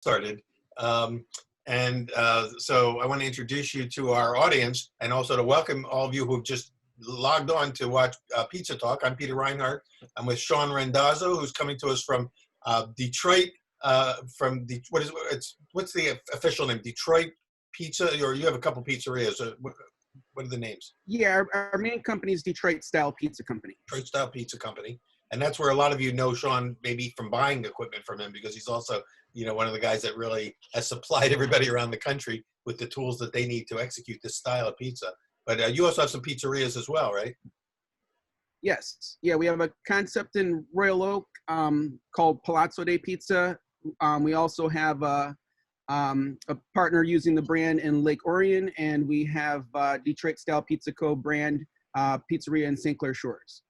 Started. So I want to introduce you to our audience and also to welcome all of you who've just logged on to watch Pizza Talk. I'm Peter Reinhardt. I'm with Sean Rendazzo, who's coming to us from Detroit. What's the official name? Detroit Pizza, or you have a couple pizzerias. What are the names? Yeah, our main company is Detroit Style Pizza Company. Detroit Style Pizza Company. And that's where a lot of you know Sean maybe from buying equipment from him, because he's also, one of the guys that really has supplied everybody around the country with the tools that they need to execute this style of pizza. But you also have some pizzerias as well, right? Yes. Yeah, we have a concept in Royal Oak called Palazzo de Pizza. We also have a partner using the brand in Lake Orion, and we have Detroit Style Pizza Co. brand pizzeria in St. Clair Shores.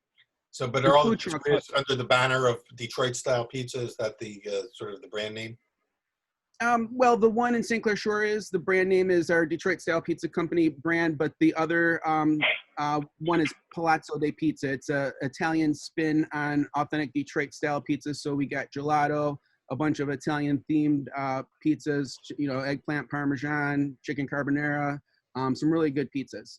So, but are all the pizzerias under the banner of Detroit Style Pizza? Is that the sort of the brand name? Well, the one in St. Clair Shores, the brand name is our Detroit Style Pizza Company brand, but the other one is Palazzo de Pizza. It's a Italian spin on authentic Detroit style pizza. So we got gelato, a bunch of Italian themed pizzas, eggplant parmesan, chicken carbonara, some really good pizzas.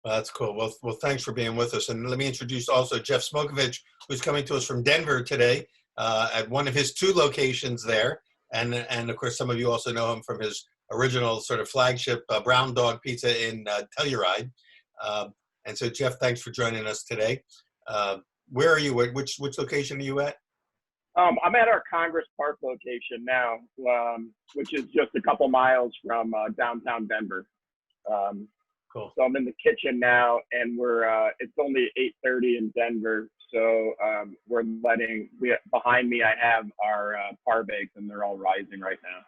That's cool. Well, thanks for being with us. And let me introduce also Jeff Smokovich, who's coming to us from Denver today at one of his 2 locations there. And of course, some of you also know him from his original sort of flagship Brown Dog Pizza in Telluride. And so, Jeff, thanks for joining us today. Where are you? Which location are you at? I'm at our Congress Park location now, which is just a couple miles from downtown Denver. Cool. So I'm in the kitchen now, and it's only 8:30 in Denver. So behind me, I have our Parbaking, and they're all rising right now.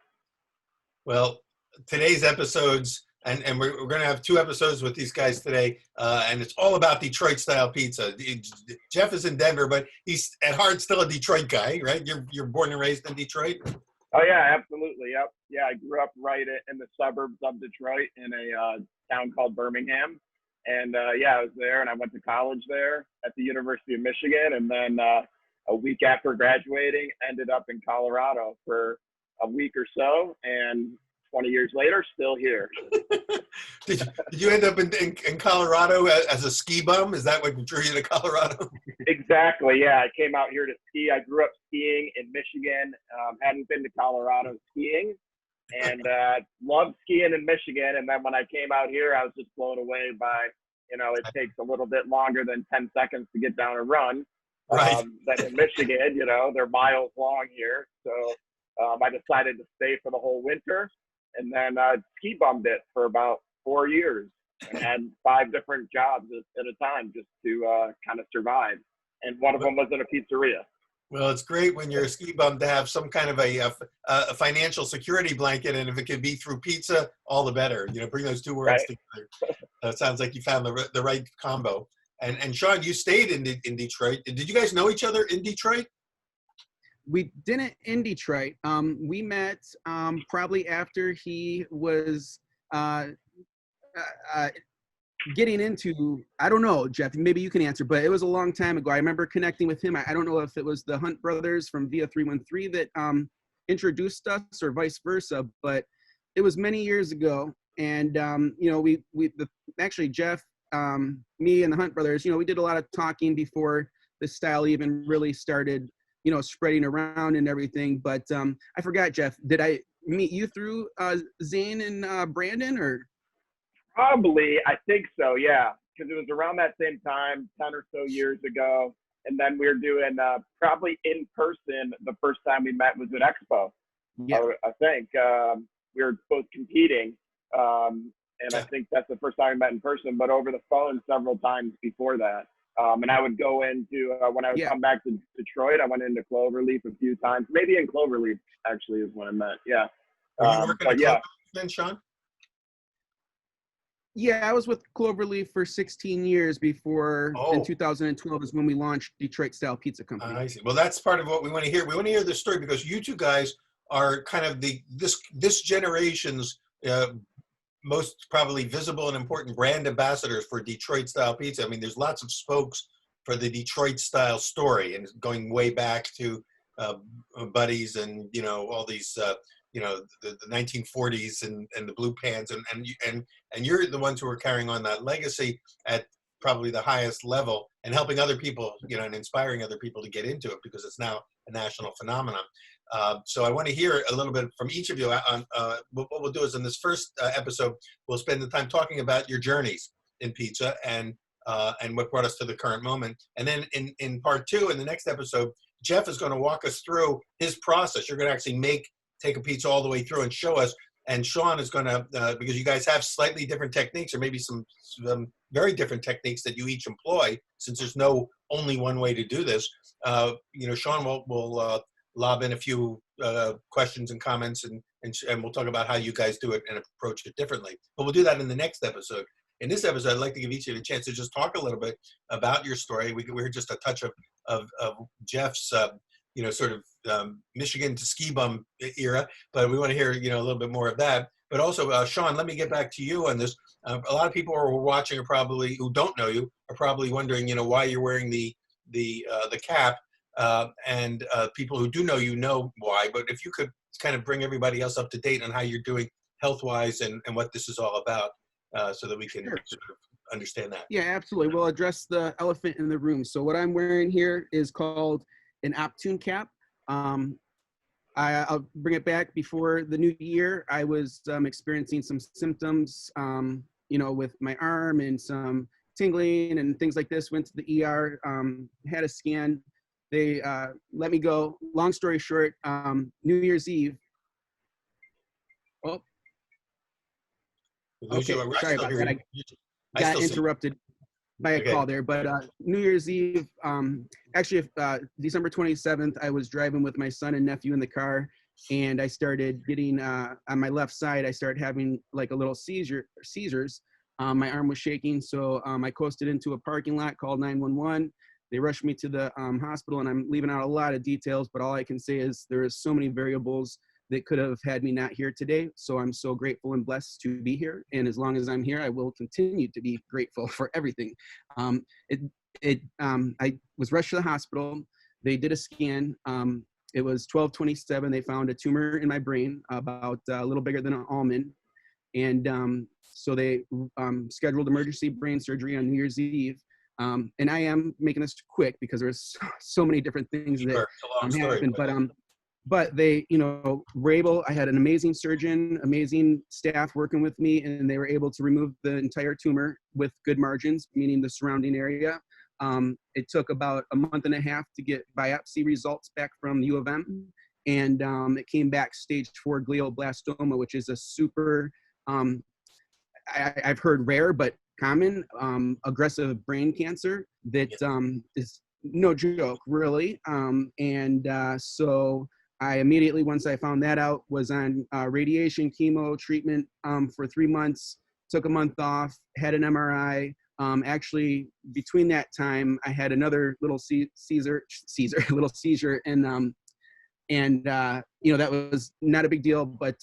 Well, today's episodes, and we're going to have 2 episodes with these guys today, and it's all about Detroit style pizza. Jeff is in Denver, but he's at heart still a Detroit guy, right? You're born and raised in Detroit? Oh yeah, absolutely. Yep. Yeah, I grew up right in the suburbs of Detroit in a town called Birmingham. And I was there, and I went to college there at the University of Michigan. And then a week after graduating, ended up in Colorado for a week or so. And 20 years later, still here. Did you end up in Colorado as a ski bum? Is that what drew you to Colorado? Exactly. Yeah, I came out here to ski. I grew up skiing in Michigan. Hadn't been to Colorado skiing. And loved skiing in Michigan. And then when I came out here, I was just blown away by, it takes a little bit longer than 10 seconds to get down a run. Right. Than in Michigan, they're miles long here. So I decided to stay for the whole winter, and then ski bummed it for about 4 years and had 5 different jobs at a time just to kind of survive. And one of them was in a pizzeria. Well, it's great when you're a ski bum to have some kind of a financial security blanket, and if it can be through pizza, all the better. Bring those 2 worlds together. It sounds like you found the right combo. And Sean, you stayed in Detroit. Did you guys know each other in Detroit? We didn't in Detroit. We met probably after he was getting into, I don't know, Jeff, maybe you can answer, but it was a long time ago. I remember connecting with him. I don't know if it was the Hunt brothers from Via 313 that introduced us or vice versa, but it was many years ago. And, actually Jeff, me and the Hunt brothers, we did a lot of talking before this style even really started, spreading around and everything. But I forgot, Jeff, did I meet you through Zane and Brandon, or? Probably, I think so, yeah, because it was around that same time, 10 or so years ago. And then we were doing probably in person. The first time we met was at Expo. Yeah. I think we were both competing. And I think that's the first time we met in person, but over the phone several times before that. And I would go into, when I would come back to Detroit, I went into Cloverleaf a few times. Maybe in Cloverleaf, actually, is when I met. Yeah. Were you working at Cloverleaf then, Sean? Yeah, I was with Cloverleaf for 16 years before, in 2012 is when we launched Detroit Style Pizza Company. I see. Well, that's part of what we want to hear. We want to hear this story because you 2 guys are kind of this generation's most probably visible and important brand ambassadors for Detroit style pizza. I mean, there's lots of spokes for the Detroit style story, and going way back to Buddies and all these the 1940s and the blue pans, and you're the ones who are carrying on that legacy at probably the highest level and helping other people, and inspiring other people to get into it because it's now a national phenomenon. So I want to hear a little bit from each of you. What we'll do is in this first episode, we'll spend the time talking about your journeys in pizza and what brought us to the current moment. And then in part two, in the next episode, Jeff is going to walk us through his process. You're going to actually take a pizza all the way through and show us. And Sean is going to, because you guys have slightly different techniques, or maybe some very different techniques that you each employ, since there's no only one way to do this. Sean will lob in a few questions and comments, and we'll talk about how you guys do it and approach it differently. But we'll do that in the next episode. In this episode, I'd like to give each of you a chance to just talk a little bit about your story. We heard just a touch of Jeff's, sort of Michigan to ski bum era, but we want to hear, a little bit more of that. But also, Sean, let me get back to you on this. A lot of people who are watching who don't know you are probably wondering, why you're wearing the cap, and people who do know you know why. But if you could kind of bring everybody else up to date on how you're doing health-wise and what this is all about. So that we can sort of understand that. Yeah, absolutely. We'll address the elephant in the room. So what I'm wearing here is called an Optune cap. I'll bring it back before the new year. I was experiencing some symptoms, with my arm and some tingling and things like this. Went to the ER, had a scan. They let me go. Long story short, New Year's Eve. Oh. Okay, sorry about that. I got interrupted by a call there, but New Year's Eve, actually, December 27th, I was driving with my son and nephew in the car, and I started getting, on my left side, I started having like a little seizures. My arm was shaking, so I coasted into a parking lot, called 911. They rushed me to the hospital, and I'm leaving out a lot of details, but all I can say is there is so many variables that could have had me not here today. So I'm so grateful and blessed to be here. And as long as I'm here, I will continue to be grateful for everything. I was rushed to the hospital. They did a scan. It was 12/27. They found a tumor in my brain, about a little bigger than an almond. And so they scheduled emergency brain surgery on New Year's Eve. And I am making this quick because there's so many different things that happened. But they, were able, I had an amazing surgeon, amazing staff working with me, and they were able to remove the entire tumor with good margins, meaning the surrounding area. It took about a month and a half to get biopsy results back from U of M. And it came back stage 4 glioblastoma, which is a super, I've heard rare, but common aggressive brain cancer that is no joke, really. So I immediately, once I found that out, was on radiation chemo treatment for 3 months, took a month off, had an MRI. Actually, between that time, I had another little seizure, and that was not a big deal. But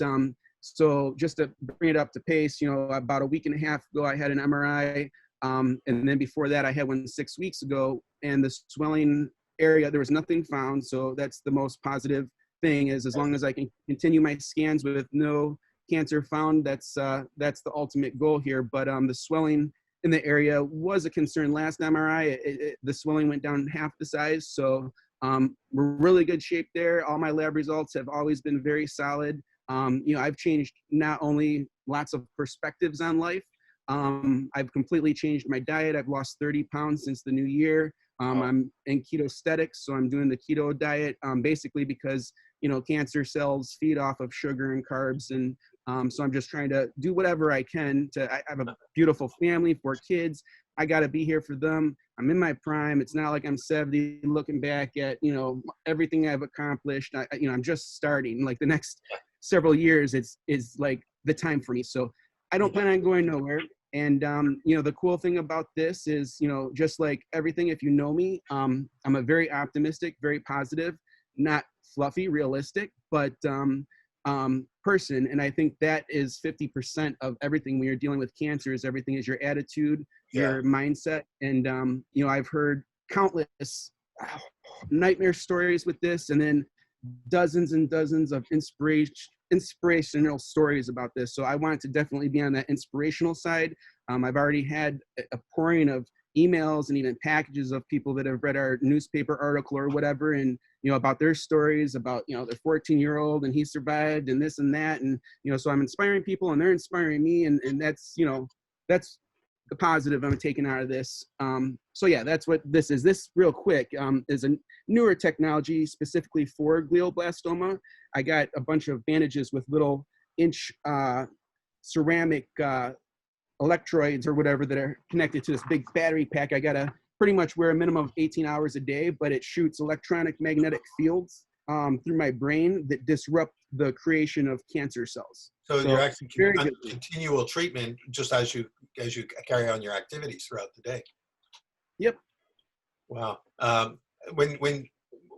so just to bring it up to pace, about a week and a half ago, I had an MRI. And then before that, I had one 6 weeks ago, and the swelling area, there was nothing found. So that's the most positive thing, is as long as I can continue my scans with no cancer found, that's the ultimate goal here. But the swelling in the area was a concern. Last MRI, the swelling went down half the size. So we're really good shape there. All my lab results have always been very solid. I've changed not only lots of perspectives on life, I've completely changed my diet. I've lost 30 pounds since the new year. I'm in ketostatics, so I'm doing the keto diet, basically because, cancer cells feed off of sugar and carbs. And so I'm just trying to do whatever I can I have a beautiful family, 4 kids. I got to be here for them. I'm in my prime. It's not like I'm 70 looking back at, everything I've accomplished. I'm just starting. Like the next several years, it's like the time for me. So I don't plan on going nowhere. And, the cool thing about this is, just like everything, if you know me, I'm a very optimistic, very positive, not fluffy, realistic, but person. And I think that is 50% of everything when you're dealing with cancer. Is everything is your attitude, your mindset. And, I've heard countless nightmare stories with this, and then dozens and dozens of inspirational stories about this. So I wanted to definitely be on that inspirational side. I've already had a pouring of emails and even packages of people that have read our newspaper article or whatever, and about their stories about their 14-year-old and he survived and this and that, and so I'm inspiring people and they're inspiring me, and that's that's the positive I'm taking out of this. So yeah, that's what this is. This real quick is a newer technology specifically for glioblastoma. I got a bunch of bandages with little inch ceramic electrodes or whatever that are connected to this big battery pack. I gotta pretty much wear a minimum of 18 hours a day, but it shoots electronic magnetic fields through my brain that disrupt the creation of cancer cells. So you're actually very under good. continual treatment just as you carry on your activities throughout the day. Yep. Wow.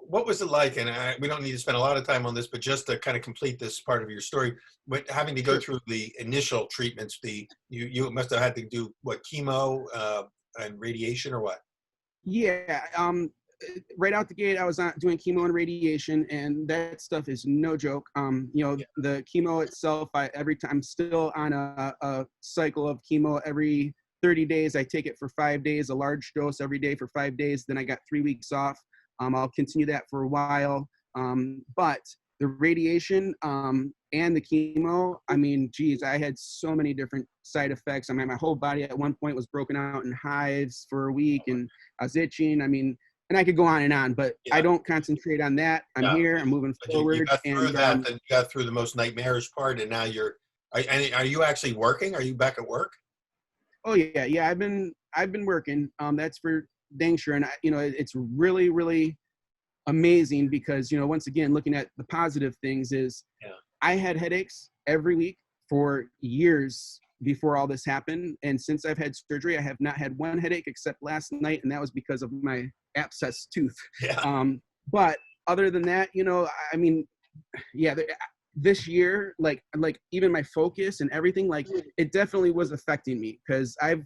What was it like? And we don't need to spend a lot of time on this, but just to kind of complete this part of your story, having to go through the initial treatments, you must have had to do what, chemo and radiation or what? Yeah. Right out the gate, I was doing chemo and radiation, and that stuff is no joke. The chemo itself, every time I'm still on a cycle of chemo every 30 days. I take it for 5 days, a large dose every day for 5 days. Then I got 3 weeks off. I'll continue that for a while. But the radiation and the chemo, I mean, geez, I had so many different side effects. I mean, my whole body at one point was broken out in hives for a week, and I was itching. I mean, and I could go on, but I don't concentrate on that. I'm here, I'm moving forward. You got through that, then you got through the most nightmarish part, and now are you actually working? Are you back at work? Oh yeah. I've been working. That's for dang sure. And it's really, really amazing because, once again, looking at the positive things is I had headaches every week for years before all this happened. And since I've had surgery, I have not had one headache except last night. And that was because of my abscess tooth. Yeah. But other than that, I mean, yeah, this year, like even my focus and everything, like it definitely was affecting me because I've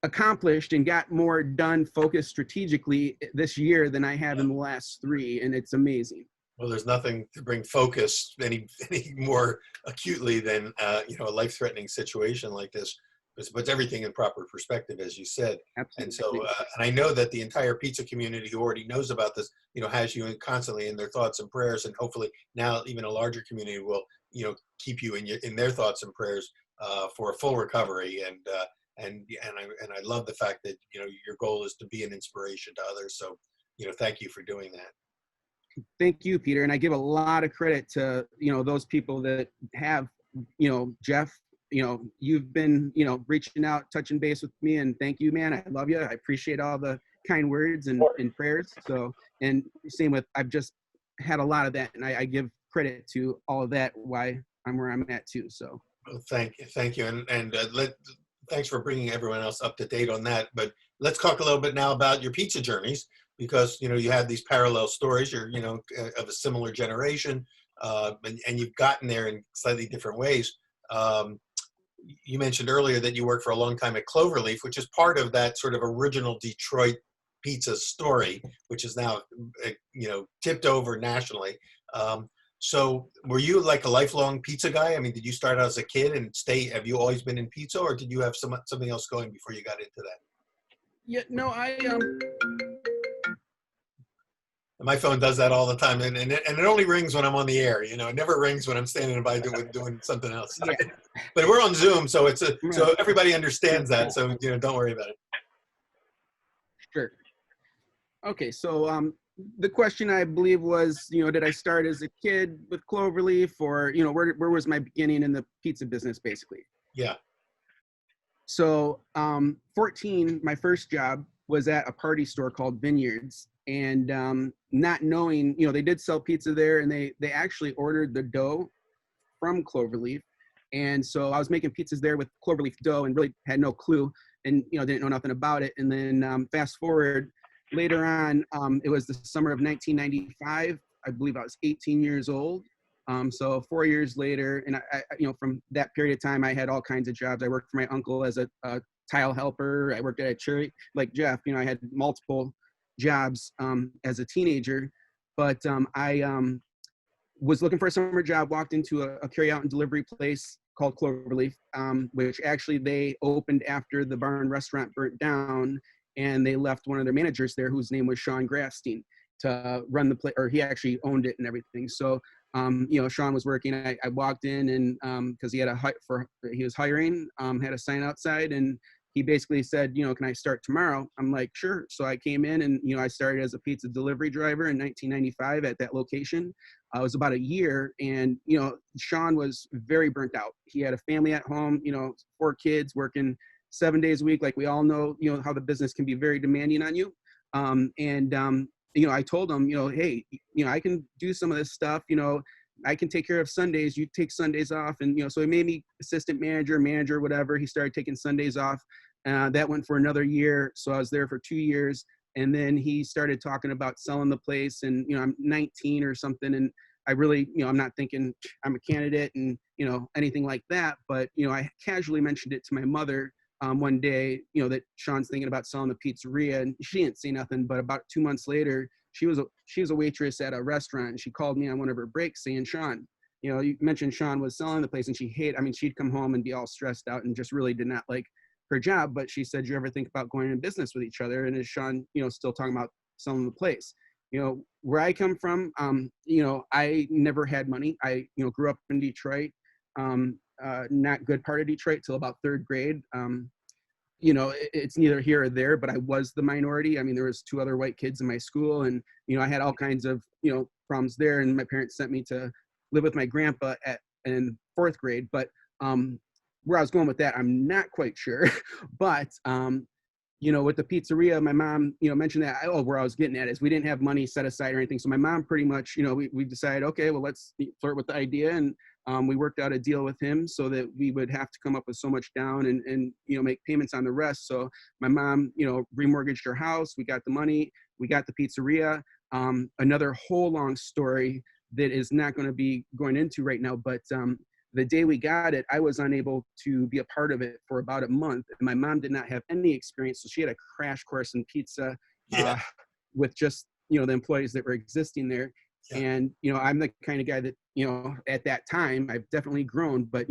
accomplished and got more done focused strategically this year than I have in the last 3, and it's amazing. Well, there's nothing to bring focus any more acutely than a life-threatening situation like this. It puts everything in proper perspective, as you said. Absolutely. And so, and I know that the entire pizza community who already knows about this, has you constantly in their thoughts and prayers, and hopefully now even a larger community will, keep you in their thoughts and prayers for a full recovery. And I love the fact that your goal is to be an inspiration to others. So, thank you for doing that. Thank you, Peter. And I give a lot of credit to, those people that have, Jeff, you've been, reaching out, touching base with me, and thank you, man. I love you. I appreciate all the kind words and prayers. So, and same with, I've just had a lot of that, and I give credit to all of that, why I'm where I'm at too. So. Well, thank you. And thanks for bringing everyone else up to date on that. But let's talk a little bit now about your pizza journeys, because you have these parallel stories. You're of a similar generation, and you've gotten there in slightly different ways. You mentioned earlier that you worked for a long time at Cloverleaf, which is part of that sort of original Detroit pizza story, which is now tipped over nationally. So were you like a lifelong pizza guy? I mean, did you start out as a kid and have you always been in pizza, or did you have something else going before you got into that? Yeah, no, My phone does that all the time, and it only rings when I'm on the air. It never rings when I'm standing by doing something else. Yeah. But we're on Zoom, so so everybody understands that. So don't worry about it. Sure. Okay, so the question, I believe, was, did I start as a kid with Cloverleaf, or where was my beginning in the pizza business, basically? Yeah. So 14, my first job was at a party store called Vineyards, and not knowing, they did sell pizza there, and they actually ordered the dough from Cloverleaf. And so I was making pizzas there with Cloverleaf dough and really had no clue, and didn't know nothing about it. And then fast forward later on, it was the summer of 1995. I believe I was 18 years old. So 4 years later, and I from that period of time, I had all kinds of jobs. I worked for my uncle as a tile helper. I worked at a church, like Jeff. I had multiple jobs as a teenager. But was looking for a summer job, walked into a carry out and delivery place called Cloverleaf, which actually they opened after the bar and restaurant burnt down, and they left one of their managers there whose name was Sean Grafstein to run the place, or he actually owned it and everything. So, Sean was working. I walked in and because he had he was hiring, had a sign outside, and he basically said, can I start tomorrow? I'm like, sure. So I came in and, I started as a pizza delivery driver in 1995 at that location. It was about a year, and, Sean was very burnt out. He had a family at home, 4 kids working 7 days a week. Like we all know, how the business can be very demanding on you. I told him, hey, I can do some of this stuff, I can take care of Sundays. You take Sundays off. And, so he made me assistant manager, whatever. He started taking Sundays off. That went for another year. So I was there for 2 years. And then he started talking about selling the place. And, I'm 19 or something. And I really, I'm not thinking I'm a candidate and, anything like that. But, I casually mentioned it to my mother one day, that Sean's thinking about selling the pizzeria. And she didn't say nothing. But about 2 months later, she was a waitress at a restaurant, and she called me on one of her breaks saying, Sean, you mentioned Sean was selling the place, and she'd come home and be all stressed out and just really did not like her job. But she said, you ever think about going in business with each other? And is Sean, still talking about selling the place? Where I come from, I never had money. I, grew up in Detroit, not good part of Detroit till about 3rd grade. It's neither here or there, but I was the minority. I mean, there was 2 other white kids in my school, and, I had all kinds of, problems there. And my parents sent me to live with my grandpa in 4th grade. But where I was going with that, I'm not quite sure. But, with the pizzeria, my mom, mentioned that, where I was getting at is we didn't have money set aside or anything. So my mom pretty much, we decided, okay, well, let's flirt with the idea. And we worked out a deal with him so that we would have to come up with so much down and make payments on the rest. So my mom, remortgaged her house. We got the money. We got the pizzeria. Another whole long story that is not going to be going into right now. But the day we got it, I was unable to be a part of it for about a month. And my mom did not have any experience. So she had a crash course in pizza with just, the employees that were existing there. Yeah. And, I'm the kind of guy that, at that time, I've definitely grown, but,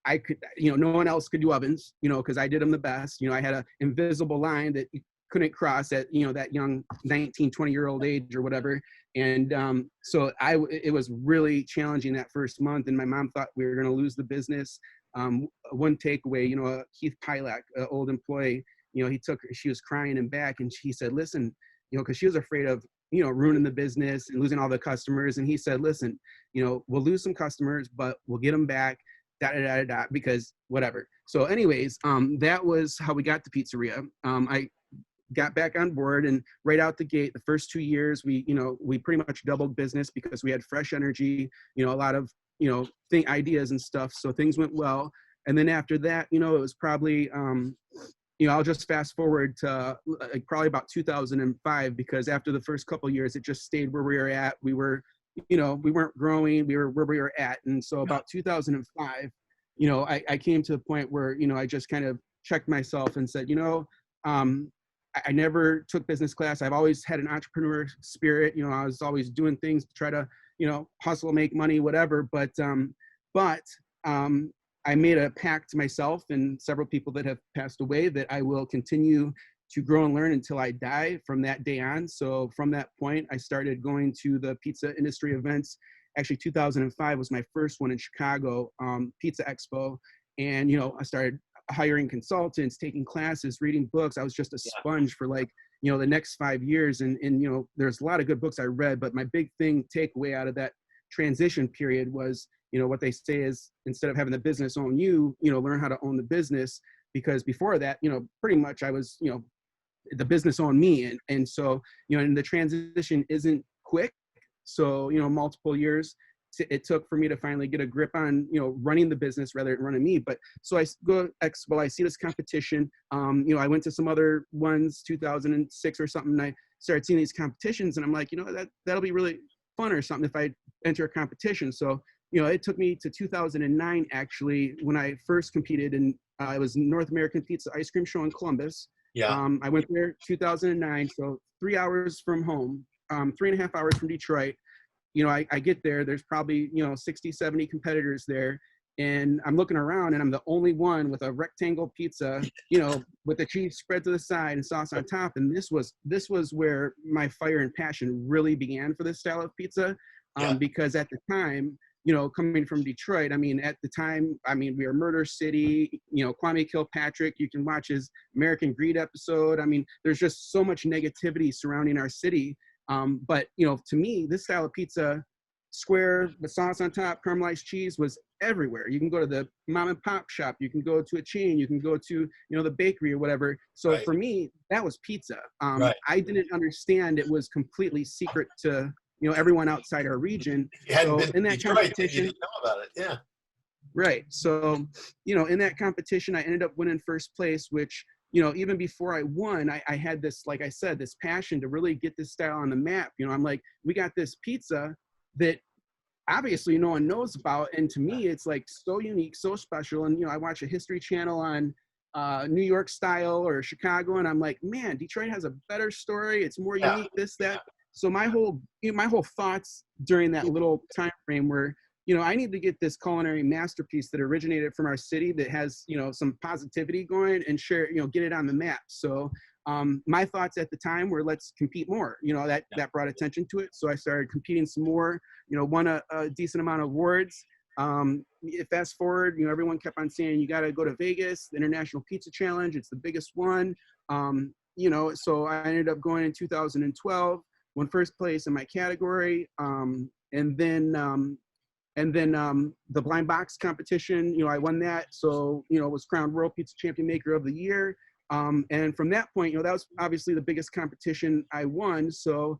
I could, no one else could do ovens, because I did them the best. I had an invisible line that you couldn't cross at, that young 19, 20-year-old age or whatever. And so it was really challenging that first month. And my mom thought we were going to lose the business. One takeaway, Keith Pilak, an old employee, she was crying and back, and she said, listen, because she was afraid of, ruining the business and losing all the customers. And he said, listen, we'll lose some customers, but we'll get them back, because whatever. So anyways, that was how we got the pizzeria. I got back on board, and right out the gate, the first 2 years, we pretty much doubled business because we had fresh energy, a lot of, ideas and stuff. So things went well. And then after that, it was probably, I'll just fast forward to probably about 2005, because after the first couple of years, it just stayed where we were at. We were, we weren't growing. We were where we were at. And so about 2005, I came to a point where, I just kind of checked myself and said, I never took business class. I've always had an entrepreneur spirit. I was always doing things to try to, hustle, make money, whatever. But I made a pact to myself and several people that have passed away that I will continue to grow and learn until I die from that day on. So from that point, I started going to the pizza industry events. Actually, 2005 was my first one in Chicago, Pizza Expo. And, I started hiring consultants, taking classes, reading books. I was just a sponge for the next 5 years. And there's a lot of good books I read, but my big takeaway out of that transition period was, what they say is, instead of having the business own you, learn how to own the business. Because before that, pretty much I was, the business owned me. And so, and the transition isn't quick. So, multiple years it took for me to finally get a grip on, running the business rather than running me. But so I go to Expo, I see this competition. I went to some other ones, 2006 or something. And I started seeing these competitions, and I'm like, that'll be really fun or something if I enter a competition. So, it took me to 2009, actually, when I first competed in, it was North American Pizza Ice Cream Show in Columbus. Yeah. I went there 2009, so 3 hours from home, 3.5 hours from Detroit. I get there, there's probably, 60, 70 competitors there. And I'm looking around and I'm the only one with a rectangle pizza, with the cheese spread to the side and sauce on top. And this was where my fire and passion really began for this style of pizza. Because at the time, coming from Detroit, at the time, we were Murder City, Kwame Kilpatrick, you can watch his American Greed episode. There's just so much negativity surrounding our city. But, to me, this style of pizza, square, the sauce on top, caramelized cheese, was everywhere. You can go to the mom and pop shop, you can go to a chain, you can go to, the bakery or whatever. So for me, that was pizza. I didn't understand it was completely secret to, everyone outside our region. You hadn't So been in to that Detroit, competition, you didn't know about it. Yeah. right. So, in that competition, I ended up winning first place, which, even before I won, I had this, like I said, this passion to really get this style on the map. I'm like, we got this pizza that obviously no one knows about. And to me, it's like so unique, so special. And, I watch a History Channel on New York style or Chicago, and I'm like, man, Detroit has a better story. It's more unique, this, that. So my whole thoughts during that little time frame were, I need to get this culinary masterpiece that originated from our city that has, some positivity going and share, get it on the map. So my thoughts at the time were, let's compete more. That brought attention to it. So I started competing some more, won a decent amount of awards. Fast forward, everyone kept on saying, you got to go to Vegas, the International Pizza Challenge. It's the biggest one. So I ended up going in 2012, won first place in my category. And then the blind box competition, I won that. So, was crowned World Pizza Champion Maker of the Year. And from that point, that was obviously the biggest competition I won. So,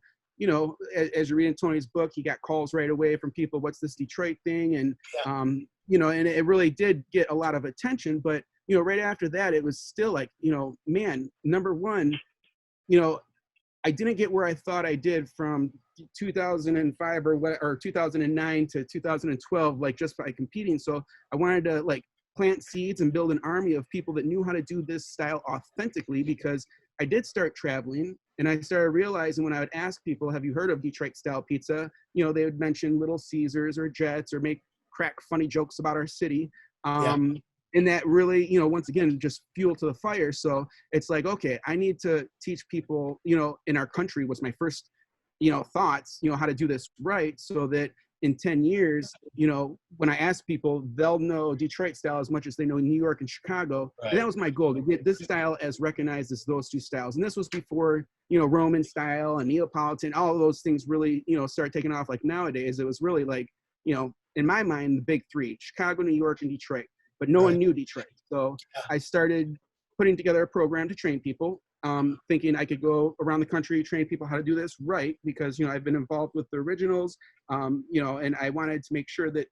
as you're reading Tony's book, he got calls right away from people, what's this Detroit thing? And, and it really did get a lot of attention. But, right after that, it was still like, man, number one, I didn't get where I thought I did from 2005 or 2009 to 2012, like just by competing. So I wanted to plant seeds and build an army of people that knew how to do this style authentically, because I did start traveling and I started realizing when I would ask people, have you heard of Detroit style pizza? They would mention Little Caesars or Jets or crack funny jokes about our city. And that really, once again, just fuel to the fire. So it's like, okay, I need to teach people, in our country, was my first, thoughts, how to do this right, so that in 10 years, when I ask people, they'll know Detroit style as much as they know New York and Chicago. Right. And that was my goal, to get this style as recognized as those two styles. And this was before, Roman style and Neapolitan, all of those things really, started taking off. Like nowadays, it was really like, in my mind, the big three: Chicago, New York, and Detroit. But no one knew Detroit. So I started putting together a program to train people, thinking I could go around the country, train people how to do this right, because, I've been involved with the originals, and I wanted to make sure that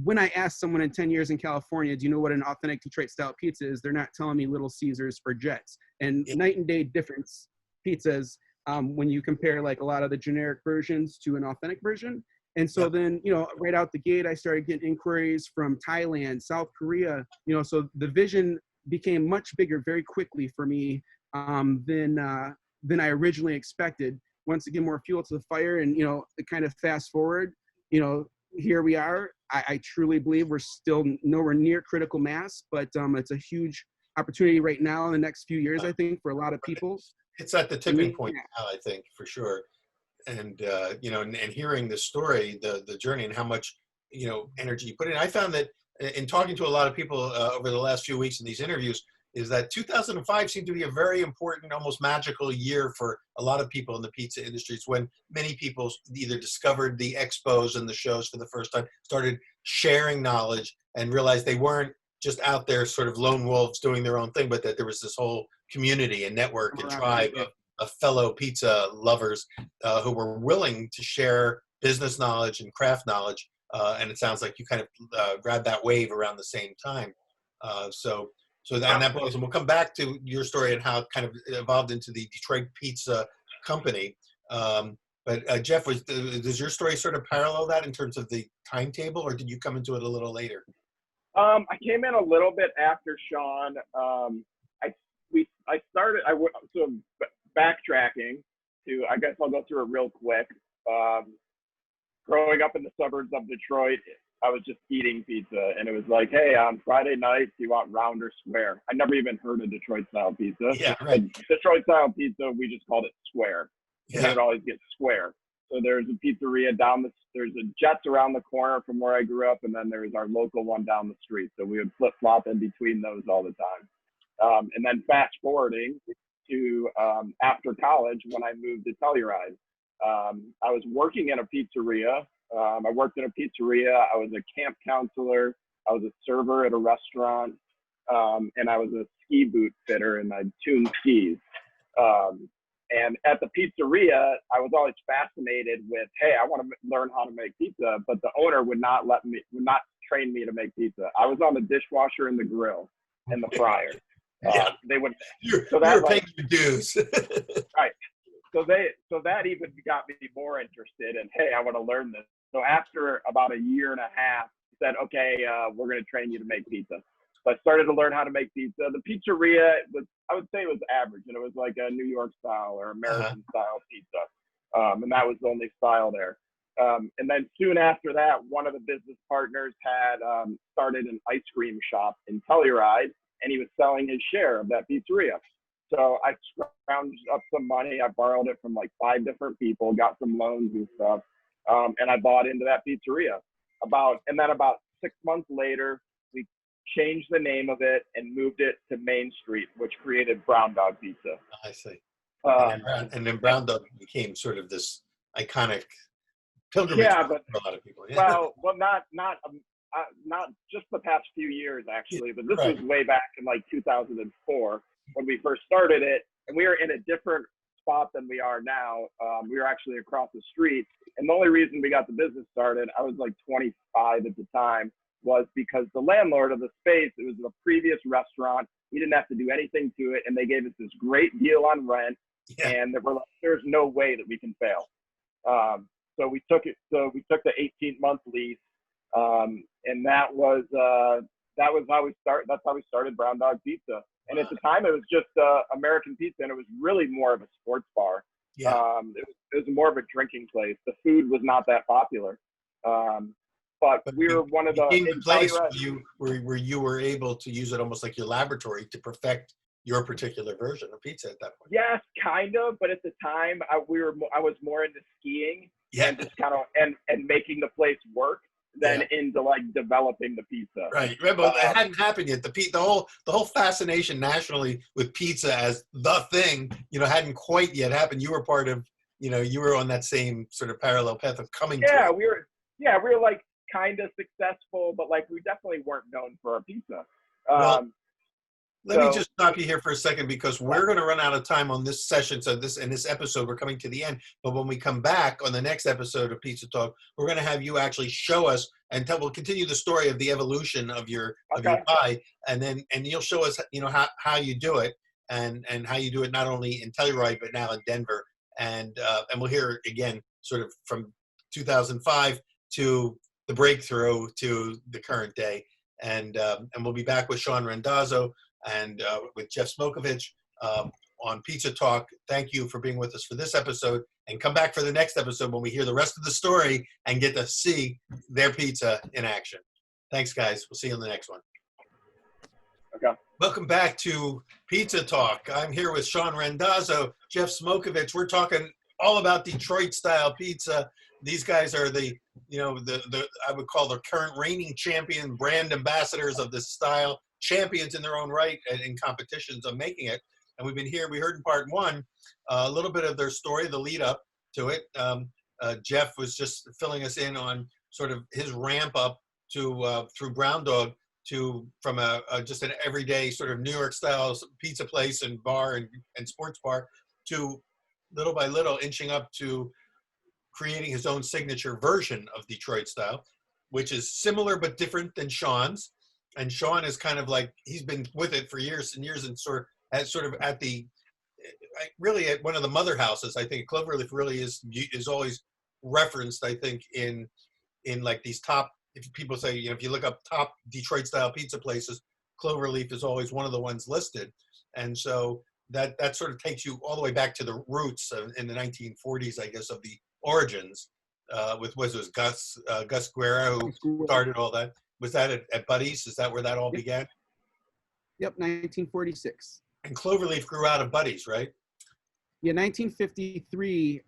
when I ask someone in 10 years in California, do you know what an authentic Detroit style pizza is? They're not telling me Little Caesars or Jets. And night and day difference pizzas when you compare a lot of the generic versions to an authentic version. And so then, right out the gate, I started getting inquiries from Thailand, South Korea, so the vision became much bigger very quickly for me than I originally expected. Once again, more fuel to the fire, and, kind of fast forward, here we are. I truly believe we're still nowhere near critical mass, but it's a huge opportunity right now in the next few years, I think, for a lot of people. It's at the tipping point now, I think, for sure. And and hearing the story, the journey, and how much energy you put in. I found that in talking to a lot of people over the last few weeks in these interviews, is that 2005 seemed to be a very important, almost magical year for a lot of people in the pizza industry. It's when many people either discovered the expos and the shows for the first time, started sharing knowledge, and realized they weren't just out there sort of lone wolves doing their own thing, but that there was this whole community and network and tribe of fellow pizza lovers who were willing to share business knowledge and craft knowledge. And it sounds like you kind of grabbed that wave around the same time. And that blows. And we'll come back to your story and how it kind of evolved into the Detroit Pizza Company. But Jeff, does your story sort of parallel that in terms of the timetable, or did you come into it a little later? I came in a little bit after Sean. Backtracking to, I guess I'll go through it real quick. growing up in the suburbs of Detroit, I was just eating pizza, and it was like, hey, on Friday nights, do you want round or square? I never even heard of Detroit style pizza. Yeah, right. Detroit style pizza, we just called it square. And we Yeah. would always get square. So there's a pizzeria there's a Jets around the corner from where I grew up, and then there's our local one down the street. So we would flip flop in between those all the time. And then fast forwarding to after college when I moved to Telluride. I was working in a pizzeria. I worked in a pizzeria. I was a camp counselor. I was a server at a restaurant. And I was a ski boot fitter, and I tuned skis. And at the pizzeria, I was always fascinated with, hey, I want to learn how to make pizza, but the owner would not train me to make pizza. I was on the dishwasher and the grill and the fryer. Yeah. They would. You're like, paying your dues. right. So that even got me more interested in, hey, I want to learn this. So after about a year and a half, he said, okay, we're going to train you to make pizza. So I started to learn how to make pizza. The pizzeria I would say it was average, and it was like a New York style or American style pizza. And that was the only style there. And then soon after that, one of the business partners had started an ice cream shop in Telluride, and he was selling his share of that pizzeria. So I scrounged up some money. I borrowed it from like 5 different people, got some loans and stuff, and I bought into that pizzeria. And then about 6 months later, we changed the name of it and moved it to Main Street, which created Brown Dog Pizza. I see. And then Brown Dog became sort of this iconic pilgrimage for a lot of people. Yeah. Well, not just the past few years actually, but this was way back in like 2004 when we first started it, and we were in a different spot than we are now. We were actually across the street, and the only reason we got the business started, I was like 25 at the time, was because the landlord of the space, it was a previous restaurant. We didn't have to do anything to it, and they gave us this great deal on rent, and they were like, there's no way that we can fail. So we took it. So we took the 18-month lease, and that was how we started. That's how we started Brown Dog Pizza. And at the time, it was just American pizza, and it was really more of a sports bar. Yeah. It was more of a drinking place. The food was not that popular. But we were one of the place where you were able to use it almost like your laboratory to perfect your particular version of pizza at that point. Yes, kind of. But at the time, I was more into skiing and just kind of and making the place work than into like developing the pizza. Right. But it hadn't happened yet. The whole fascination nationally with pizza as the thing, hadn't quite yet happened. You were part of, you were on that same sort of parallel path of coming to it. We were like kind of successful, but like we definitely weren't known for our pizza. Let me just stop you here for a second, because we're going to run out of time on this session. So in this episode, we're coming to the end. But when we come back on the next episode of Pizza Talk, we're going to have you actually show us we'll continue the story of the evolution of your pie, and you'll show us how you do it and how you do it not only in Telluride but now in Denver, and we'll hear again sort of from 2005 to the breakthrough to the current day, and we'll be back with Sean Randazzo and with Jeff Smokovich on Pizza Talk. Thank you for being with us for this episode, and come back for the next episode when we hear the rest of the story and get to see their pizza in action. Thanks, guys. We'll see you on the next one. Okay. Welcome back to Pizza Talk. I'm here with Sean Randazzo, Jeff Smokovich. We're talking all about Detroit style pizza. These guys are the I would call the current reigning champion brand ambassadors of this style, champions in their own right and in competitions of making it. And we heard in part one a little bit of their story, the lead up to it. Jeff was just filling us in on sort of his ramp up to through Brown Dog from just an everyday sort of New York style pizza place and bar and sports bar to little by little inching up to creating his own signature version of Detroit style, which is similar but different than Sean's. And Sean is kind of like, he's been with it for years and years, and sort of at one of the mother houses. I think Cloverleaf really is always referenced, I think, in like these top, if people say, if you look up top Detroit style pizza places, Cloverleaf is always one of the ones listed. And so that sort of takes you all the way back to the roots in the 1940s, I guess, of the origins with was it Gus Guerra who started all that? Was that at Buddy's? Is that where that all began? Yep, 1946. And Cloverleaf grew out of Buddy's, right? Yeah, 1953,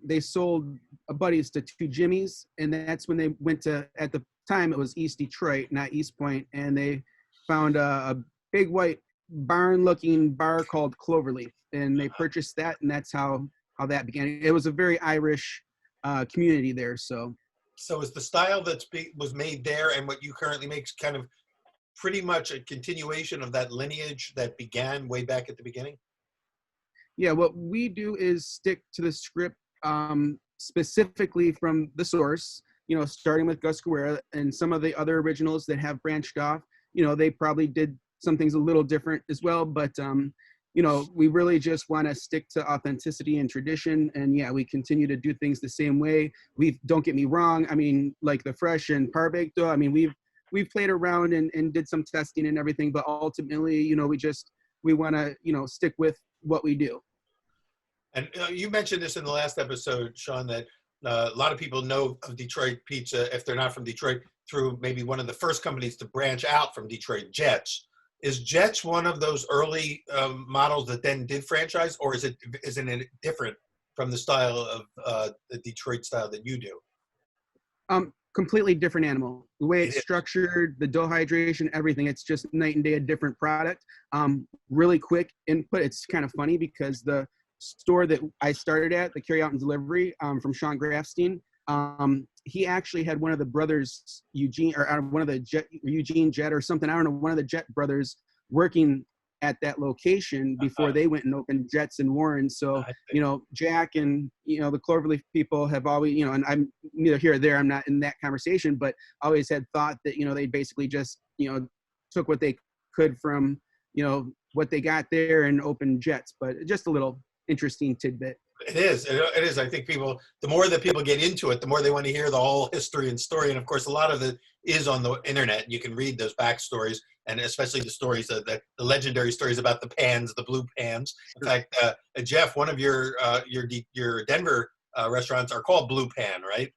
they sold a Buddy's to two Jimmys, and that's when they went to, at the time, it was East Detroit, not East Point, and they found a big white barn-looking bar called Cloverleaf, and they purchased that, and that's how that began. It was a very Irish community there, so. So is the style was made there and what you currently make kind of pretty much a continuation of that lineage that began way back at the beginning? Yeah, what we do is stick to the script specifically from the source, you know, starting with Gus Guerra and some of the other originals that have branched off. You know, they probably did some things a little different as well, but, you know, we really just want to stick to authenticity and tradition. And yeah, we continue to do things the same way. Don't get me wrong. I mean, like the fresh and Parbaking dough, I mean, we've played around and did some testing and everything, but ultimately, you know, we want to, you know, stick with what we do. And you mentioned this in the last episode, Sean, that a lot of people know of Detroit pizza, if they're not from Detroit, through maybe one of the first companies to branch out from Detroit, Jets. Is Jets one of those early models that then did franchise, or isn't it different from the style of the Detroit style that you do? Completely different animal. The way it's structured, the dough hydration, everything, it's just night and day a different product. Really quick input. It's kind of funny because the store that I started at, the carry out and delivery from Sean Grafstein, he actually had one of the brothers, Eugene Jet or something, I don't know, one of the Jet brothers working at that location before they went and opened Jets in Warren. So, you know, Jack and, you know, the Cloverleaf people have always, you know, and I'm neither here or there, I'm not in that conversation, but always had thought that, you know, they basically just, you know, took what they could from, you know, what they got there and opened Jets. But just a little interesting tidbit. It is. It is. I think the more that people get into it, the more they want to hear the whole history and story. And of course, a lot of it is on the internet. You can read those backstories, and especially the stories, the legendary stories about the pans, the blue pans. In fact, Jeff, one of your Denver restaurants are called Blue Pan, right?